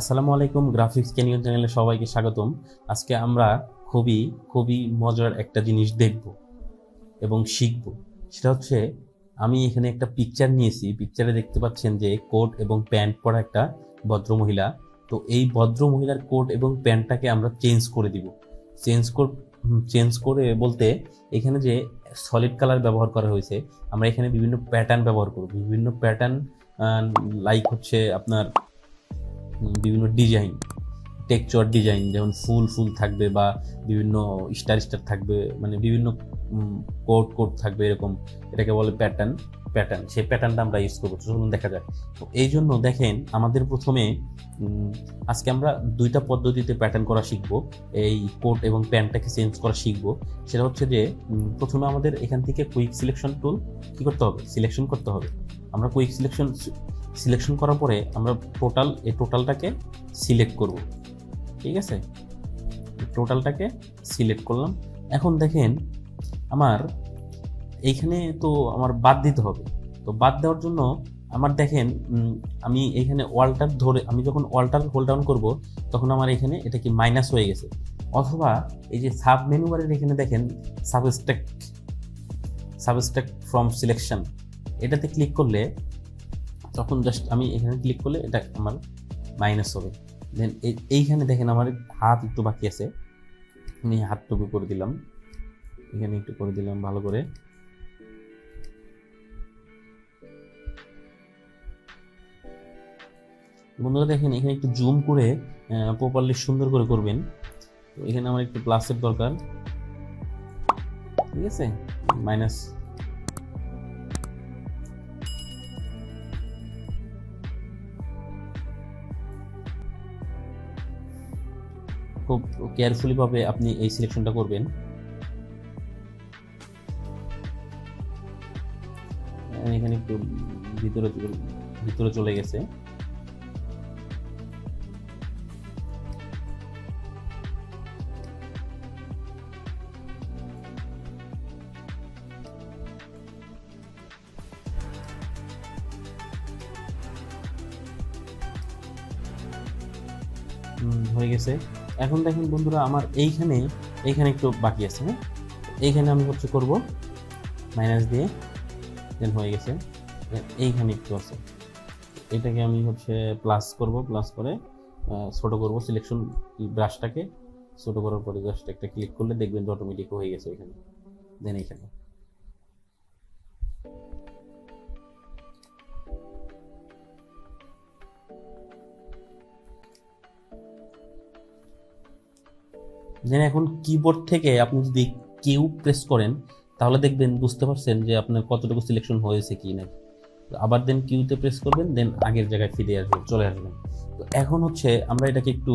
আসসালামু আলাইকুম, graphics canyon চ্যানেলে সবাইকে স্বাগতম। আজকে আমরা খুবই খুবই মজার একটা জিনিস দেখব এবং শিখব। সেটা হচ্ছে, আমি এখানে একটা পিকচার নিয়েছি। পিকচারে দেখতে পাচ্ছেন যে কোট এবং প্যান্ট পরা একটা ভদ্রমহিলা। তো এই ভদ্রমহিলার কোট এবং প্যান্টটাকে আমরা চেঞ্জ করে দিব। চেঞ্জ করে বলতে, এখানে যে সলিড কালার ব্যবহার করা হয়েছে, আমরা এখানে বিভিন্ন প্যাটার্ন ব্যবহার করব। বিভিন্ন প্যাটার্ন লাইক হচ্ছে আপনার বিভিন্ন ডিজাইন, টেক্সচার ডিজাইন, যেমন ফুল ফুল থাকবে বা বিভিন্ন স্টার স্টার থাকবে, মানে বিভিন্ন কোড কোড থাকবে এরকম। এটাকে বলে প্যাটার্ন। সেই প্যাটার্নটা আমরা ইউজ করবো। চলুন দেখা যায়। তো এই জন্য দেখেন, আমাদের প্রথমে আজকে আমরা দুইটা পদ্ধতিতে প্যাটার্ন করা শিখবো। এই কোট এবং প্যান্টটাকে চেঞ্জ করা শিখবো। সেটা হচ্ছে যে প্রথমে আমাদের এখান থেকে কুইক সিলেকশন টুল কি করতে হবে, সিলেকশন করতে হবে। আমরা কুইক সিলেকশন করার পরে আমরা টোটালটাকে সিলেক্ট করব। ঠিক আছে, টোটালটাকে সিলেক্ট করলাম। এখন দেখেন, আমার এইখানে তো আমার বাদ দিতে হবে। তো বাদ দেওয়ার জন্য আমার দেখেন, আমি এইখানে ওয়ালটার ধরে, আমি যখন ওয়ালটার হোল্ড ডাউন করবো, তখন আমার এখানে এটা কি মাইনাস হয়ে গেছে। অথবা এই যে সাব মেনু বারের এখানে দেখেন সাবস্ট্রাক্ট ফ্রম সিলেকশন, এটাতে ক্লিক করলে, তখন জাস্ট আমি এখানে ক্লিক করলে এটা আমার মাইনাস হবে। দেন এইখানে দেখেন আমার হাত একটু বাকি আছে, আমি হাতটুকু করে দিলাম, এখানে একটু করে দিলাম ভালো করে। বন্ধুরা দেখেন, এখানে একটু জুম করে প্রপারলি সুন্দর করে করবেন। তো এখানে আমার একটু প্লাসের দরকার। ঠিক আছে, মাইনাস। খুব কেয়ারফুলি ভাবে আপনি এই সিলেকশনটা করবেন। এখানে একটু ভিতরে চলে গেছে। হয়ে গেছে। এখন দেখেন বন্ধুরা, আমার এইখানে একটু বাকি আছে। হ্যাঁ, এইখানে আমি হচ্ছে করব মাইনাস দিয়ে, দেন হয়ে গেছে। এইখানে একটু আছে, এটাকে আমি হচ্ছে প্লাস করব। প্লাস করে ছোট করব, সিলেকশন ব্রাশটাকে ছোট করার পরে জাস্ট একটা ক্লিক করলে দেখবেন যে অটোমেটিক হয়ে গেছে এখানে। দেন এইখানে দেন এখন কিবোর্ড থেকে আপনি যদি কিউ প্রেস করেন, তাহলে দেখবেন, বুঝতে পারছেন যে আপনার কতটুকু সিলেকশন হয়েছে কি না। আবার দেন কিউতে প্রেস করবেন, দেন আগের জায়গায় ফিরে আসবেন, চলে আসবেন। তো এখন হচ্ছে আমরা এটাকে একটু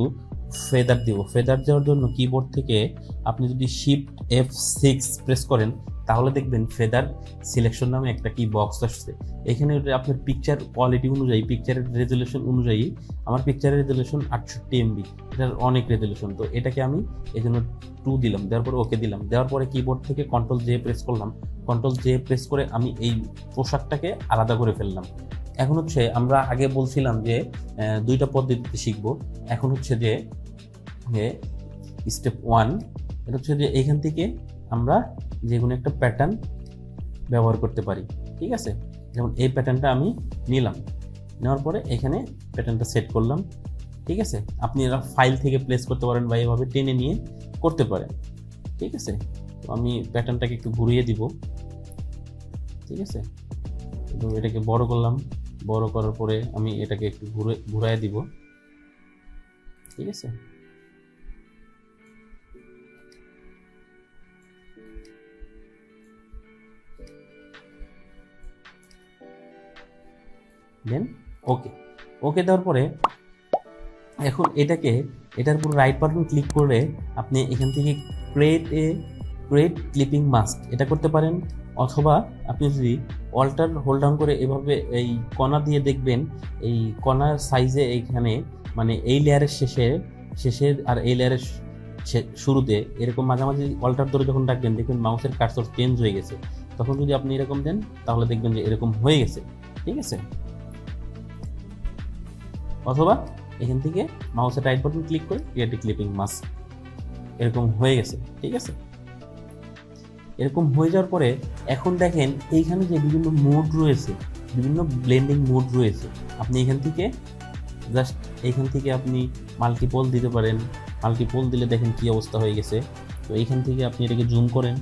ফেদার দিব। ফেদার দেওয়ার জন্য কিবোর্ড থেকে আপনি যদি শিফট F6 প্রেস করেন, তাহলে দেখবেন ফেদার সিলেকশন নামে একটা কি বক্স আসছে। এখানে আপনার পিকচার কোয়ালিটি অনুযায়ী, পিকচারের রেজলিউশন অনুযায়ী, আমার পিকচারের রেজলিউশন 68 MB, এটার অনেক রেজলিউশন। তো এটাকে আমি এই জন্য 2 দিলাম, দেওয়ার পরে ওকে দিলাম। দেওয়ার পরে কিবোর্ড থেকে Ctrl+J প্রেস করলাম। Ctrl+J প্রেস করে আমি এই পোশাকটাকে আলাদা করে ফেললাম। এখন হচ্ছে, আমরা আগে বলছিলাম যে দুইটা পদ্ধতিতে শিখবো। এখন হচ্ছে যে স্টেপ 1, এটা হচ্ছে যে এইখান থেকে আমরা যে কোনো একটা প্যাটার্ন ব্যবহার করতে পারি। ঠিক আছে, যেমন এই প্যাটার্নটা আমি নিলাম, নেওয়ার পরে এখানে প্যাটার্নটা সেট করলাম। ঠিক আছে, আপনি এরা ফাইল থেকে প্লেস করতে পারেন বা এভাবে টেনে নিয়ে করতে পারেন। ঠিক আছে, তো আমি প্যাটার্নটাকে একটু ঘুরিয়ে দিব। ঠিক আছে, তো এটাকে বড় করলাম। বড় করার পরে আমি এটাকে একটু ঘুরায় দিব। ঠিক আছে, দেন ওকে দেওয়ার পরে এখন এটার উপর রাইট বাটন ক্লিক করে আপনি এখান থেকে ক্রিয়েট ক্লিপিং মাস্ক এটা করতে পারেন। অথবা আপনি যদি অল্টার হোল্ড ডাউন করে এভাবে এই কণা দিয়ে দেখবেন, এই কণার সাইজে এইখানে, মানে এই লেয়ারের শেষের আর এই লেয়ারের শুরুতে এরকম মাঝামাঝি অল্টার ধরে যখন রাখবেন, দেখবেন মাউসের কার্সর চেঞ্জ হয়ে গেছে। তখন যদি আপনি এরকম দেন, তাহলে দেখবেন যে এরকম হয়ে গেছে। ঠিক আছে, অথবা এখান থেকে মাউসের রাইট বাটন ক্লিক করে ক্রিয়েট ক্লিপিং মাস্ক, এরকম হয়ে গেছে। ঠিক আছে, এরকম হয়ে যাওয়ার পরে এখন দেখেন এইখানে যে বিভিন্ন মোড রয়েছে, বিভিন্ন ব্লেন্ডিং মোড রয়েছে, আপনি এখান থেকে জাস্ট এইখান থেকে আপনি মাল্টিপল দিতে পারেন। মাল্টিপল দিলে দেখেন কি অবস্থা হয়ে গেছে। তো এইখান থেকে আপনি এটাকে জুম করেন,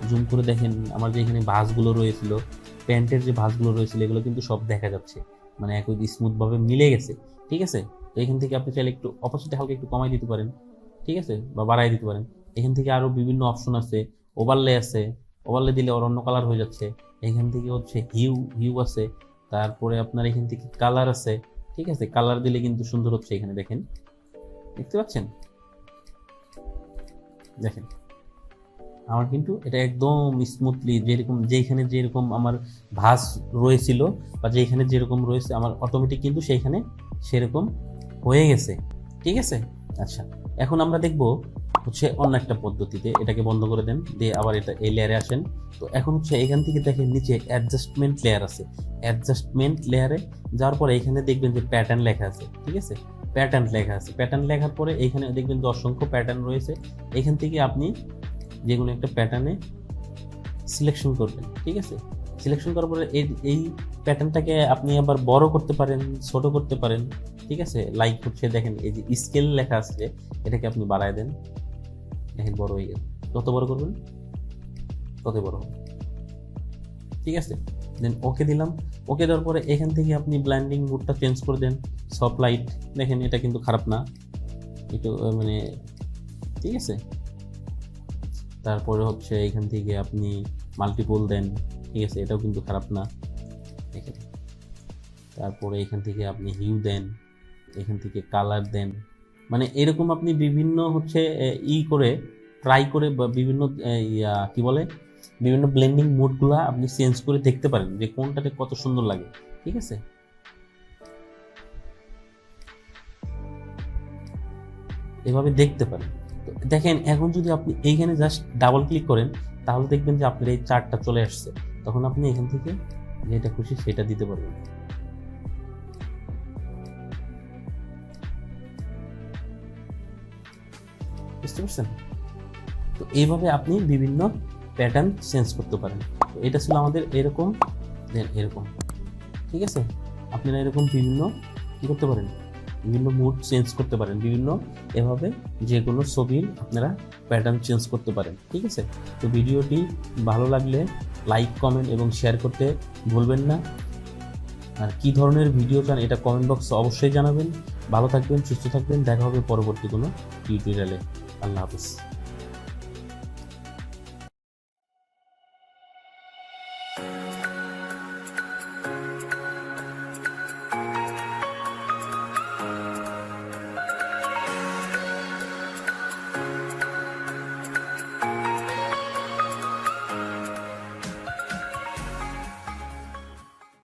জুম করে দেখেন আমার যে এখানে ভাঁজগুলো রয়েছিল, প্যান্টের যে ভাঁজগুলো রয়েছিল এগুলো কিন্তু সব দেখা যাচ্ছে, মানে একই স্মুথভাবে মিলে গেছে। ঠিক আছে, তো এখান থেকে আপনি চাইলে একটু অপোজিটে হালকা একটু কমাই দিতে পারেন, ঠিক আছে, বা বাড়াই দিতে পারেন। এখান থেকে আরও বিভিন্ন অপশন আছে, ওভারলে আছে, ওভারলে দিলে ওর অন্য কালার হয়ে যাচ্ছে। এখান থেকে হচ্ছে হিউ হিউ আছে, তারপরে আপনার এখান থেকে কালার আছে। ঠিক আছে, কালার দিলে কিন্তু সুন্দর হচ্ছে। এখানে দেখেন, দেখতে পাচ্ছেন, দেখেন আমার কিন্তু এটা একদম স্মুথলি যেরকম যেখানে যেরকম আমার ভাঁজ রয়েছিল বা যেখানে যেরকম রয়েছে আমার অটোমেটিক কিন্তু সেইখানে সেরকম হয়ে গেছে। ঠিক আছে, আচ্ছা এখন আমরা দেখব হচ্ছে অন্য একটা পদ্ধতিতে। এটাকে বন্ধ করে দেন, দিয়ে আবার এটা এই লেয়ারে আসেন। তো এখন হচ্ছে এখান থেকে দেখেন নিচে অ্যাডজাস্টমেন্ট লেয়ার আছে, অ্যাডজাস্টমেন্ট লেয়ারে যাওয়ার পরে এখানে দেখবেন যে প্যাটার্ন লেখা আছে। ঠিক আছে, প্যাটার্ন লেখা আছে, প্যাটার্ন লেখার পরে এখানে দেখবেন যে অসংখ্য প্যাটার্ন রয়েছে। এখান থেকে আপনি যে কোনো একটা প্যাটার্নে সিলেকশন করবেন। ঠিক আছে, সিলেকশন করার পরে এই প্যাটার্নটাকে আপনি আবার বড় করতে পারেন, ছোট করতে পারেন। ঠিক আছে, লাইক হচ্ছে দেখেন এই যে স্কেল লেখা আছে, এটাকে আপনি বাড়ায় দেন, দেখেন বড় হয়ে গেল। যত বড় করবেন তত বড় হবে। ঠিক আছে, দেন ওকে দিলাম। ওকে দেওয়ার পরে এখান থেকে আপনি ব্ল্যান্ডিং মোডটা চেঞ্জ করে দেন, সফট লাইট। দেখেন এটা কিন্তু খারাপ না, একটু মানে ঠিক আছে। তারপরে হচ্ছে এখান থেকে আপনি মাল্টিপল দেন। ঠিক আছে, এটাও কিন্তু খারাপ না, দেখেন। তারপরে এখান থেকে আপনি হিউ দেন, এখান থেকে কালার দেন, মানে এরকম আপনি বিভিন্ন হচ্ছে করে ট্রাই করে বা বিভিন্ন কি বলে বিভিন্ন ব্লেন্ডিং মোডগুলো আপনি চেঞ্জ করে দেখতে পারেন যে কোনটাতে কত সুন্দর লাগে। ঠিক আছে, এভাবে দেখতে পারেন। তো দেখেন এখন যদি আপনি এইখানে জাস্ট ডাবল ক্লিক করেন তাহলে দেখবেন যে আপনার এই চার্টটা চলে আসছে। তখন আপনি এখান থেকে যেটা খুশি সেটা দিতে পারবেন। বুঝতে পারছেন? তো এইভাবে আপনি বিভিন্ন প্যাটার্ন চেঞ্জ করতে পারেন। তো এটা ছিল আমাদের এরকম, দেন এরকম। ঠিক আছে, আপনারা এরকম বিভিন্ন কী করতে পারেন, বিভিন্ন মুড চেঞ্জ করতে পারেন, বিভিন্ন এভাবে যে কোনো ছবির আপনারা প্যাটার্ন চেঞ্জ করতে পারেন। ঠিক আছে, তো ভিডিওটি ভালো লাগলে লাইক, কমেন্ট এবং শেয়ার করতে ভুলবেন না। আর কী ধরনের ভিডিও চান এটা কমেন্ট বক্সে অবশ্যই জানাবেন। ভালো থাকবেন, সুস্থ থাকবেন, দেখা হবে পরবর্তী কোনো টিউটোরিয়ালে। আল্লাহ হাফিজ।